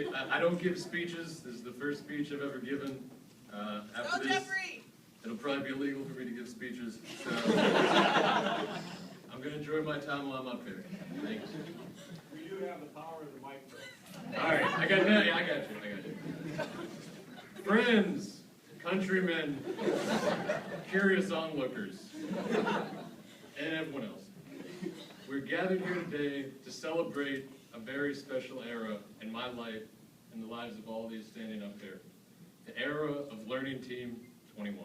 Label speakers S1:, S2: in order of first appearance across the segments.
S1: Hey, I don't give speeches. This is the first speech I've ever given. After this, it'll probably be illegal for me to give speeches. So I'm going to enjoy my time while I'm up here. Thanks.
S2: We do have the power of the microphone.
S1: All right, I got you. Friends, countrymen, curious onlookers, and everyone else. We're gathered here today to celebrate a very special era in my life and the lives of all these standing up there. The era of Learning Team 21.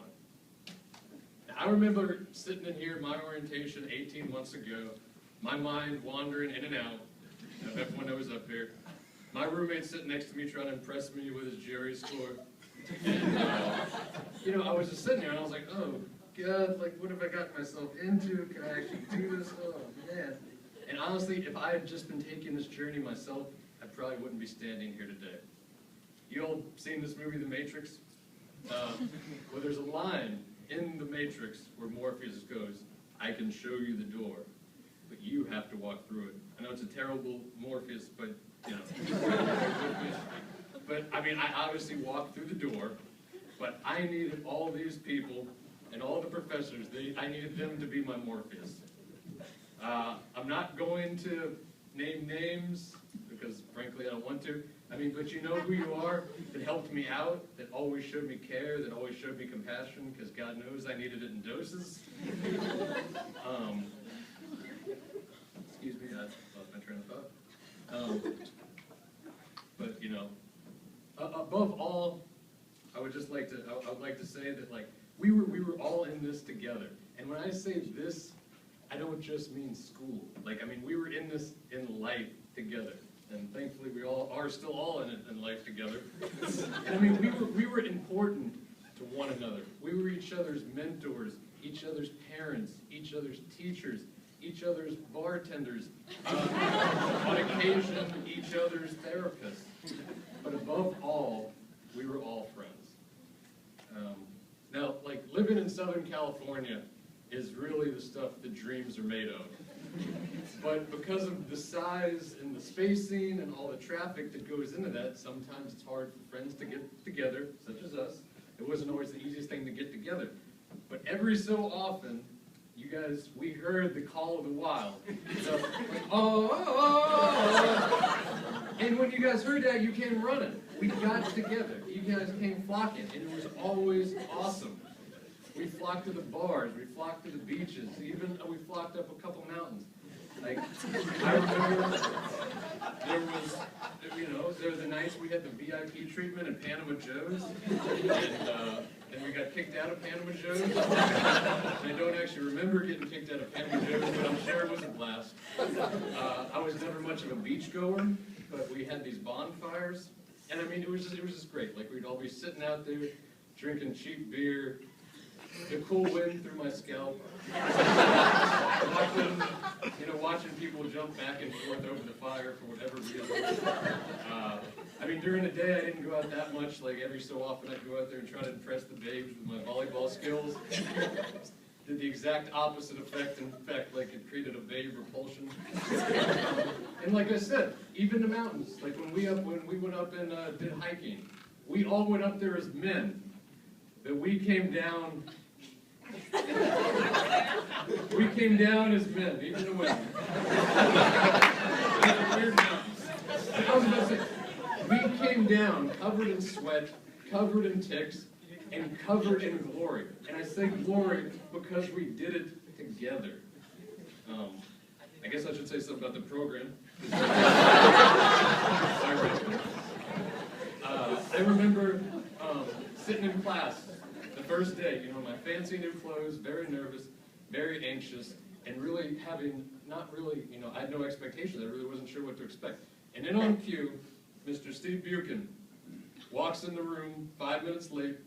S1: Now, I remember sitting in here at my orientation 18 months ago, my mind wandering in and out of everyone that was up here. My roommate sitting next to me trying to impress me with his Jerry score. And, I was just sitting there and I was like, oh, God, like, what have I gotten myself into? Can I actually do this? Oh, man. And honestly, if I had just been taking this journey myself, I probably wouldn't be standing here today. You all seen this movie, The Matrix? Well, there's a line in The Matrix where Morpheus goes, I can show you the door, but you have to walk through it. I know it's a terrible Morpheus, but, But, I mean, I obviously walked through the door, but I needed all these people and all the professors, I needed them to be my Morpheus. I'm not going to name names, because frankly I don't want to. I mean, but you know who you are, that helped me out, that always showed me care, that always showed me compassion, because God knows I needed it in doses. Excuse me, I lost my train of thought. But, above all, I would like to say that, like, we were all in this together. And when I say this, I don't just mean school. Like, I mean, we were in this in life together. And thankfully, we all are still all in it in life together. And I mean, we were important to one another. We were each other's mentors, each other's parents, each other's teachers, each other's bartenders, on occasion, each other's therapists. But above all, we were all friends. Now, like, living in Southern California is really the stuff that dreams are made of. But because of the size and the spacing and all the traffic that goes into that, sometimes it's hard for friends to get together, such as us. It wasn't always the easiest thing to get together. But every so often, you guys, we heard the call of the wild. So, like, oh. And when you guys heard that, you came running. We got together. You guys came flocking, and it was always awesome. We flocked to the bars, we flocked to the beaches, even we flocked up a couple mountains. Like, I remember there were the nights we had the VIP treatment at Panama Joe's, and we got kicked out of Panama Joe's. And I don't actually remember getting kicked out of Panama Joe's, but I'm sure it was a blast. I was never much of a beach goer, but we had these bonfires, and I mean, it was just great. Like, we'd all be sitting out there, drinking cheap beer, the cool wind through my scalp, watching people jump back and forth over the fire for whatever reason. I mean, during the day, I didn't go out that much. Like, every so often, I'd go out there and try to impress the babes with my volleyball skills. Did the exact opposite effect. In fact, like, it created a babe repulsion. And like I said, even the mountains. Like, when we went up and did hiking, we all went up there as men. But we came down as men, even the women. Weird mountains. I was about to say, we came down covered in sweat, covered in ticks, and covered in glory. And I say glory because we did it together. I guess I should say something about the program. I remember sitting in class the first day, my fancy new clothes, very nervous, very anxious, and really having, I had no expectations. I really wasn't sure what to expect. And then on cue, Mr. Steve Buchan walks in the room 5 minutes late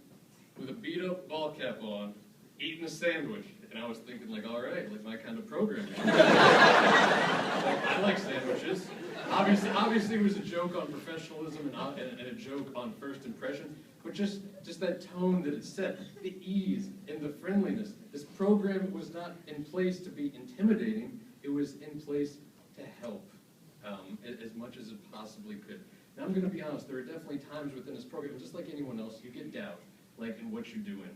S1: with a beat-up ball cap on, eating a sandwich. And I was thinking, like, all right, like my kind of program. I like sandwiches. Obviously, it was a joke on professionalism and a joke on first impression, but just that tone that it set, the ease and the friendliness. This program was not in place to be intimidating. It was in place to help as much as it possibly could. Now, I'm going to be honest, there are definitely times within this program, just like anyone else, you get doubt, like, in what you're doing.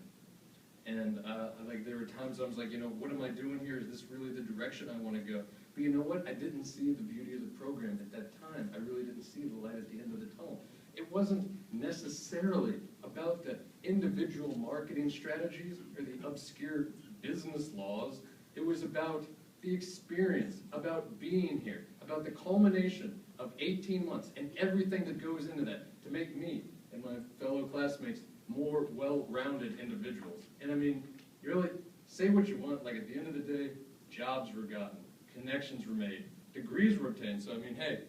S1: And, like, there were times I was like, you know, what am I doing here? Is this really the direction I want to go? But you know what? I didn't see the beauty of the program at that time. I really didn't see the light at the end of the tunnel. It wasn't necessarily about the individual marketing strategies or the obscure business laws. It was about the experience, about being here, about the culmination of 18 months and everything that goes into that to make me and my fellow classmates more well-rounded individuals. And I mean, you really say what you want, like at the end of the day, jobs were gotten, connections were made, degrees were obtained, so I mean, hey,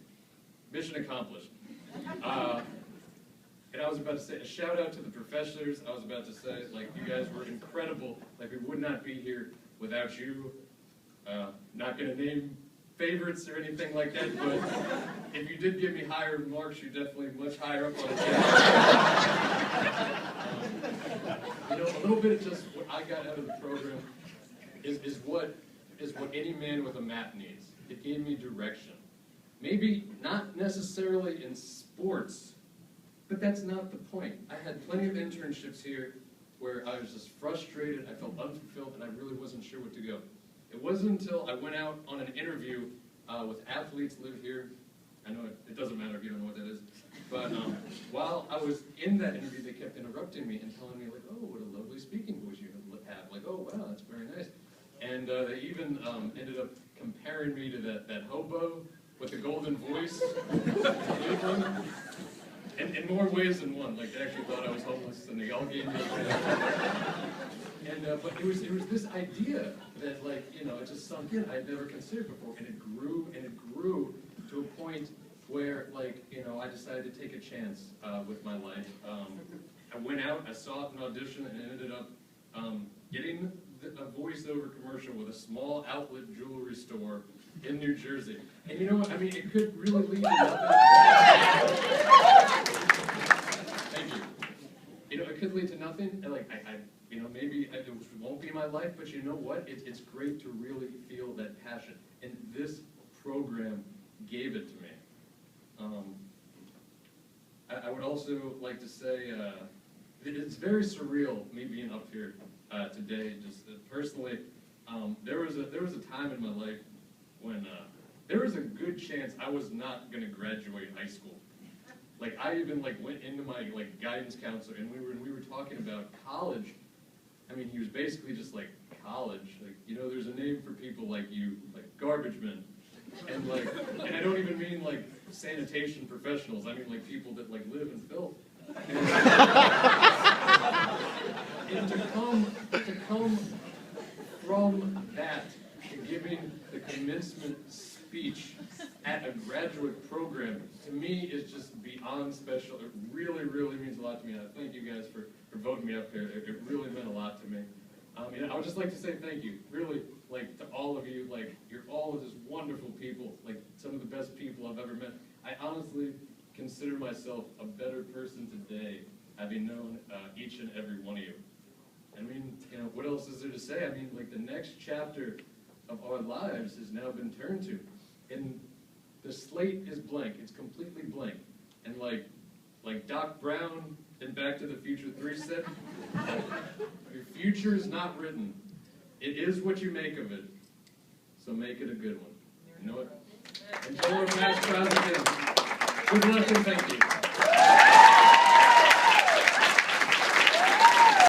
S1: mission accomplished. And I was about to say, a shout out to the professors. I was about to say, like, you guys were incredible. Like, we would not be here without you. Not going to name favorites or anything like that, but if you did give me higher marks, you're definitely much higher up on the scale. You know, a little bit of just what I got out of the program is what any man with a map needs. It gave me direction. Maybe not necessarily in sports, but that's not the point. I had plenty of internships here where I was just frustrated, I felt unfulfilled, and I really wasn't sure what to go. It wasn't until I went out on an interview with athletes live here. I know it doesn't matter if you don't know what that is. But while I was in that interview, they kept interrupting me and telling me, like, oh, what a lovely speaking voice you have. Like, oh, wow, that's very nice. And they even ended up comparing me to that hobo with the golden voice. In more ways than one. Like, they actually thought I was homeless, and they all gave me but it was this idea that, like, you know, it just sunk in. I'd never considered before, and it grew to a point where, like, you know, I decided to take a chance with my life. I went out, I saw an audition, and ended up getting a voiceover commercial with a small outlet jewelry store in New Jersey. And you know what? I mean, it could really lead to nothing. Thank you. You know, it could lead to nothing. And like, you know, maybe it won't be my life, but you know what? It's great to really feel that passion. And this program gave it to me. I would also like to say it's very surreal, me being up here today. Just personally, there was a time in my life when there was a good chance I was not going to graduate high school. Like, I even went into my guidance counselor, and we were talking about college. I mean, he was basically just like, college. Like, you know, there's a name for people like you, like garbage men. And and I don't even mean like sanitation professionals. I mean like people that live in filth. And to come from that to giving the commencement speech at a graduate program, to me, is just beyond special. It really, really means a lot to me. And I thank you guys for voting me up here. It really meant a lot to me. And I would just like to say thank you, really, to all of you. You're all just wonderful people, some of the best people I've ever met. I honestly consider myself a better person today, having known each and every one of you. I mean, you know, what else is there to say? I mean, the next chapter of our lives has now been turned to, and the slate is blank. It's completely blank. And like Doc Brown in Back to the Future 3 said, your future is not written. It is what you make of it. So make it a good one. You know what?